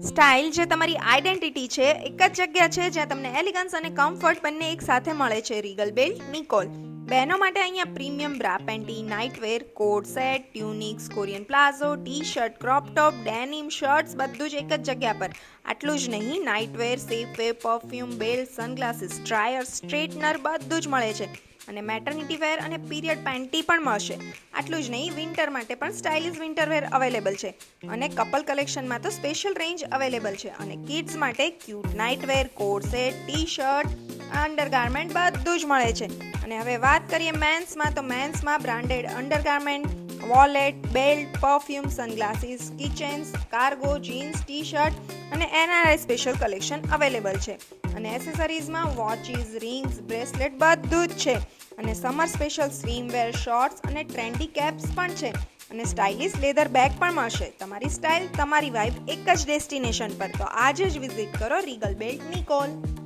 Style જે તમારી identity છે, એક જ જગ્યા છે જ્યાં તમને એલિગન્સ અને કમ્ફર્ટ બંને એક સાથે મળે છે. Regal belt Nikol. બહેનો માટે અહીંયા premium bra panty, nightwear, coat set, tunics, Korean palazzo, T shirt, crop top, denim, shirts બધું જ એક જ જગ્યા પર. આટલું જ નહીં, nightwear, shapewear, perfume, belt, sunglasses, dryer, straightener બધું જ મળે છે. અને મેટર્નિટી વેર અને પીરિયડ પેન્ટી પણ મળશે. આટલું જ નહીં, વિન્ટર માટે પણ સ્ટાઇલિશ વિન્ટર વેર અવેલેબલ છે. અને કપલ કલેક્શનમાં તો સ્પેશિયલ રેન્જ અવેલેબલ છે. અને કિડ્સ માટે cute nightwear, coat set, T shirt, undergarment બધું જ મળે છે. અને હવે વાત કરીએ મેન્સમાં, તો મેન્સમાં branded undergarment, wallet, belt, perfume, sunglasses, કિચન્સ, કાર્ગો, જીન્સ, ટી શર્ટ અને એનઆરઆઈ સ્પેશિયલ કલેક્શન અવેલેબલ છે. અને એસેસરીઝમાં વોચીસ, રિંગ્સ, બ્રેસલેટ બધું જ છે. અને સમર સ્પેશિયલ સ્વિમવેર, શોર્ટ્સ અને ટ્રેન્ડી કેપ્સ પણ છે. અને સ્ટાઇલિશ લેધર બેગ પણ મળશે. તમારી સ્ટાઇલ, તમારી વાઇબ એક જ ડેસ્ટિનેશન પર. તો આજે જ વિઝિટ કરો રીગલ બેલ્ટ નિકોલ.